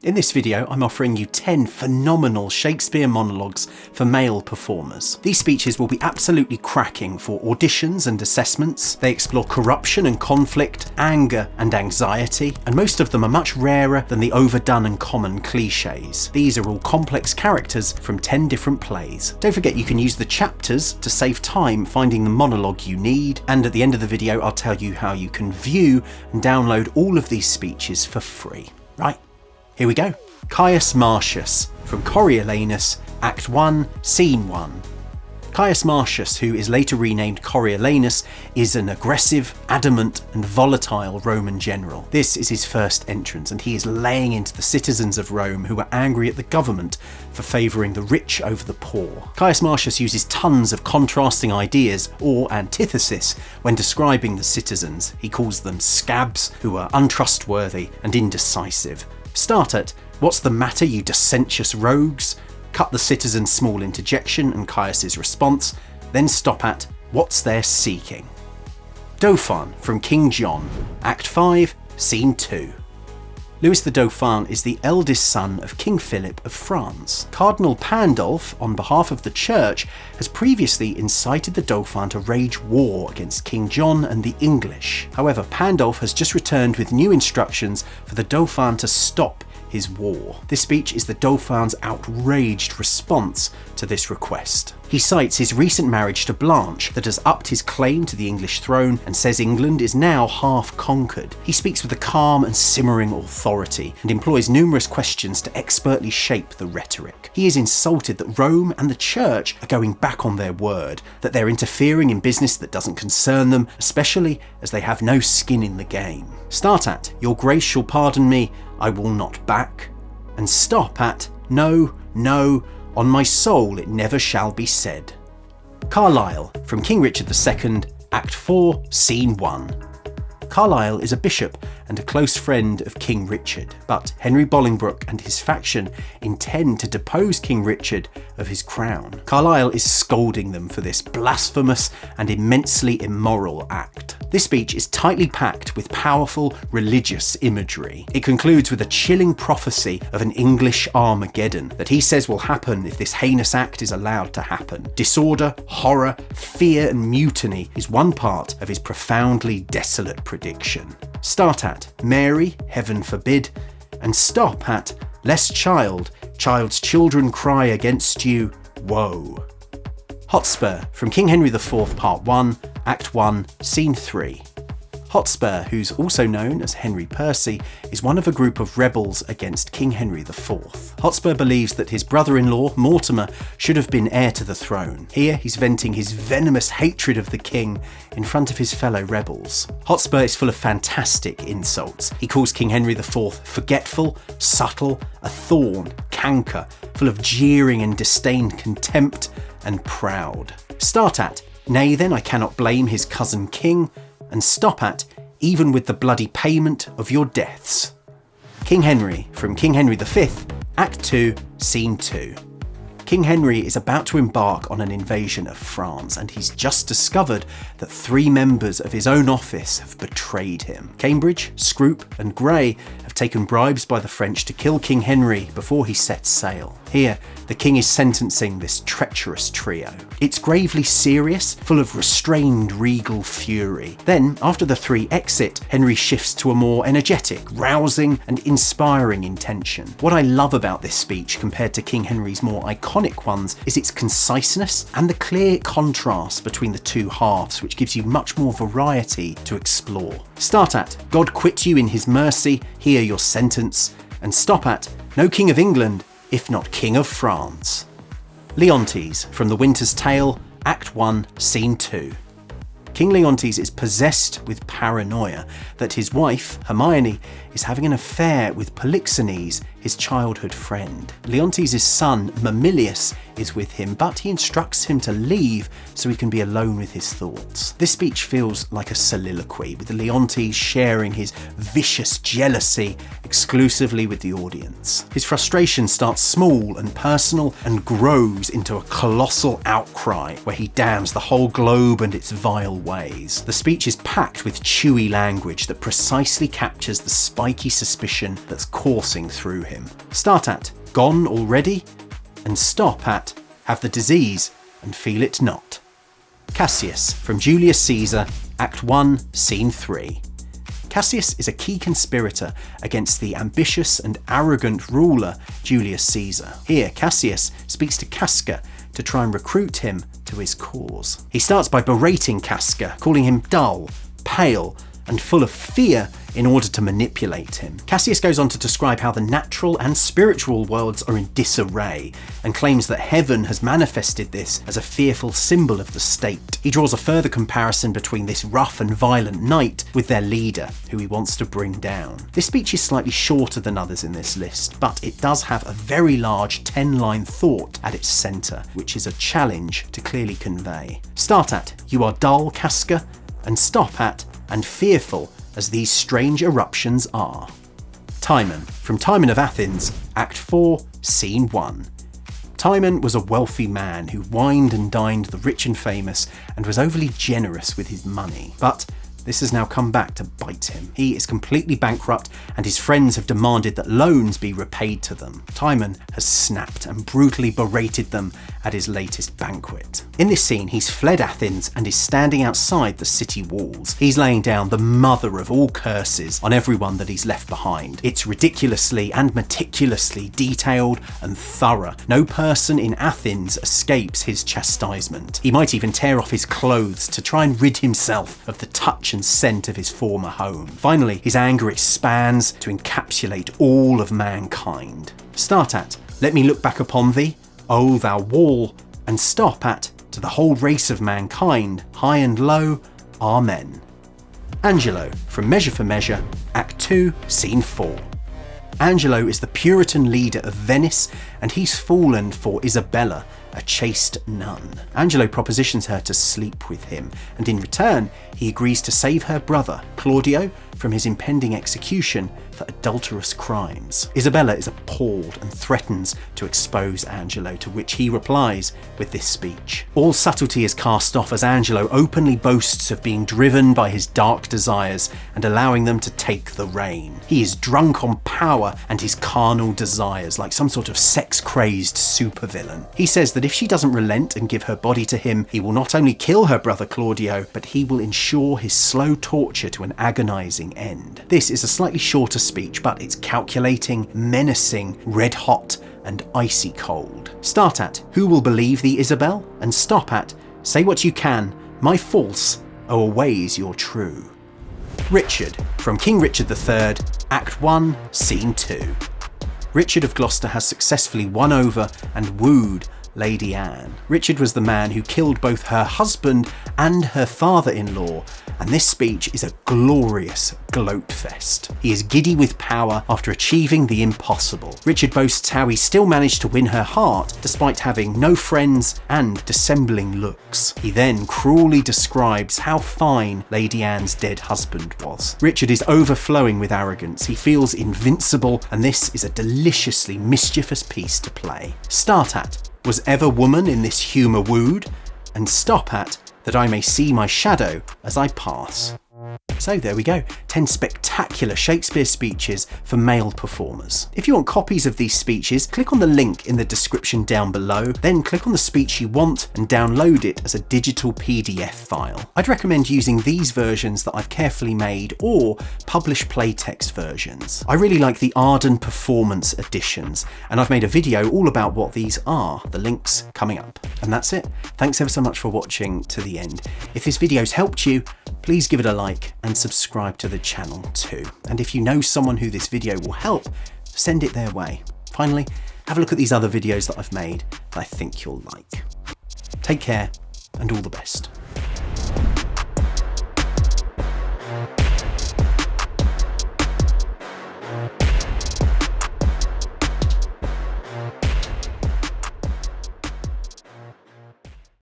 In this video, I'm offering you 10 phenomenal Shakespeare monologues for male performers. These speeches will be absolutely cracking for auditions and assessments. They explore corruption and conflict, anger and anxiety, and most of them are much rarer than the overdone and common cliches. These are all complex characters from 10 different plays. Don't forget you can use the chapters to save time finding the monologue you need, and at the end of the video I'll tell you how you can view and download all of these speeches for free. Right. Here we go. Caius Martius from Coriolanus, Act 1, Scene 1. Caius Martius, who is later renamed Coriolanus, is an aggressive, adamant and volatile Roman general. This is his first entrance and he is laying into the citizens of Rome who are angry at the government for favouring the rich over the poor. Caius Martius uses tons of contrasting ideas or antithesis when describing the citizens. He calls them scabs who are untrustworthy and indecisive. Start at, "What's the matter, you dissentious rogues?" Cut the citizen's small interjection and Caius's response, then stop at, "What's there seeking?" Dauphin from King John, Act 5, Scene 2. Louis the Dauphin is the eldest son of King Philip of France. Cardinal Pandolf, on behalf of the church, has previously incited the Dauphin to wage war against King John and the English. However, Pandolf has just returned with new instructions for the Dauphin to stop his war. This speech is the Dauphin's outraged response to this request. He cites his recent marriage to Blanche that has upped his claim to the English throne and says England is now half conquered. He speaks with a calm and simmering authority and employs numerous questions to expertly shape the rhetoric. He is insulted that Rome and the church are going back on their word, that they're interfering in business that doesn't concern them, especially as they have no skin in the game. Start at, "Your Grace shall pardon me, I will not back," and stop at, "No, no, on my soul it never shall be said." Carlisle from King Richard II, Act 4, Scene 1. Carlisle is a bishop and a close friend of King Richard, but Henry Bolingbroke and his faction intend to depose King Richard of his crown. Carlisle is scolding them for this blasphemous and immensely immoral act. This speech is tightly packed with powerful religious imagery. It concludes with a chilling prophecy of an English Armageddon that he says will happen if this heinous act is allowed to happen. Disorder, horror, fear and mutiny is one part of his profoundly desolate prediction. Start at, "Mary, heaven forbid," and stop at, "Lest child's children cry against you, woe." Hotspur from King Henry IV, Part 1, Act 1, Scene 3. Hotspur, who's also known as Henry Percy, is one of a group of rebels against King Henry IV. Hotspur believes that his brother-in-law, Mortimer, should have been heir to the throne. Here he's venting his venomous hatred of the king in front of his fellow rebels. Hotspur is full of fantastic insults. He calls King Henry IV forgetful, subtle, a thorn, canker, full of jeering and disdained contempt, and proud. Start at, "Nay then I cannot blame his cousin king," and stop at, "Even with the bloody payment of your deaths." King Henry from King Henry V, Act 2, Scene 2. King Henry is about to embark on an invasion of France and he's just discovered that 3 members of his own office have betrayed him. Cambridge, Scroop and Grey have taken bribes by the French to kill King Henry before he sets sail. Here, the king is sentencing this treacherous trio. It's gravely serious, full of restrained regal fury. Then, after the 3 exit, Henry shifts to a more energetic, rousing and inspiring intention. What I love about this speech compared to King Henry's more iconic ones is its conciseness and the clear contrast between the two halves, which gives you much more variety to explore. Start at, "God quit you in his mercy, hear your sentence," and stop at, "No king of England, if not king of France." Leontes from The Winter's Tale, Act 1, Scene 2. King Leontes is possessed with paranoia that his wife, Hermione, is having an affair with Polixenes, his childhood friend. Leontes' son, Mamilius, is with him, but he instructs him to leave so he can be alone with his thoughts. This speech feels like a soliloquy, with Leontes sharing his vicious jealousy exclusively with the audience. His frustration starts small and personal and grows into a colossal outcry where he damns the whole globe and its vile ways. The speech is packed with chewy language that precisely captures the spiky suspicion that's coursing through him. Start at "Gone already?" and stop at "Have the disease and feel it not." Cassius from Julius Caesar, Act 1, Scene 3. Cassius is a key conspirator against the ambitious and arrogant ruler Julius Caesar. Here, Cassius speaks to Casca to try and recruit him to his cause. He starts by berating Casca, calling him dull, pale, and full of fear in order to manipulate him. Cassius goes on to describe how the natural and spiritual worlds are in disarray and claims that heaven has manifested this as a fearful symbol of the state. He draws a further comparison between this rough and violent knight with their leader, who he wants to bring down. This speech is slightly shorter than others in this list, but it does have a very large 10-line thought at its centre, which is a challenge to clearly convey. Start at "You are dull, Casca," and stop at "and fearful as these strange eruptions are." Timon from Timon of Athens, Act 4, Scene 1. Timon was a wealthy man who wined and dined the rich and famous and was overly generous with his money. But this has now come back to bite him. He is completely bankrupt and his friends have demanded that loans be repaid to them. Timon has snapped and brutally berated them at his latest banquet. In this scene, he's fled Athens and is standing outside the city walls. He's laying down the mother of all curses on everyone that he's left behind. It's ridiculously and meticulously detailed and thorough. No person in Athens escapes his chastisement. He might even tear off his clothes to try and rid himself of the touch and scent of his former home. Finally, his anger expands to encapsulate all of mankind. Start at "Let me look back upon thee, O thou wall," and stop at "To the whole race of mankind, high and low, Amen." Angelo from Measure for Measure, Act 2, Scene 4. Angelo is the Puritan leader of Venice, and he's fallen for Isabella, a chaste nun. Angelo propositions her to sleep with him, and in return, he agrees to save her brother, Claudio, from his impending execution for adulterous crimes. Isabella is appalled and threatens to expose Angelo, to which he replies with this speech. All subtlety is cast off as Angelo openly boasts of being driven by his dark desires and allowing them to take the reign. He is drunk on power and his carnal desires, like some sort of sex-crazed supervillain. He says that if she doesn't relent and give her body to him, he will not only kill her brother Claudio, but he will ensure his slow torture to an agonizing end. This is a slightly shorter speech, but it's calculating, menacing, red hot, and icy cold. Start at "Who will believe thee, Isabel?" and stop at "Say what you can, my false, o'erweighs your true." Richard from King Richard III, Act 1, Scene 2. Richard of Gloucester has successfully won over and wooed Lady Anne. Richard was the man who killed both her husband and her father-in-law, and this speech is a glorious gloat fest. He is giddy with power after achieving the impossible. Richard boasts how he still managed to win her heart despite having no friends and dissembling looks. He then cruelly describes how fine Lady Anne's dead husband was. Richard is overflowing with arrogance. He feels invincible, and this is a deliciously mischievous piece to play. Start at "Was ever woman in this humour wooed?" and stop at "That I may see my shadow as I pass." So there we go, 10 spectacular Shakespeare speeches for male performers. If you want copies of these speeches, click on the link in the description down below, then click on the speech you want and download it as a digital PDF file. I'd recommend using these versions that I've carefully made or published playtext versions. I really like the Arden Performance editions, and I've made a video all about what these are, the links coming up. And that's it. Thanks ever so much for watching to the end. If this video's helped you, please give it a like and subscribe to the channel too. And if you know someone who this video will help, send it their way. Finally, have a look at these other videos that I've made that I think you'll like. Take care and all the best.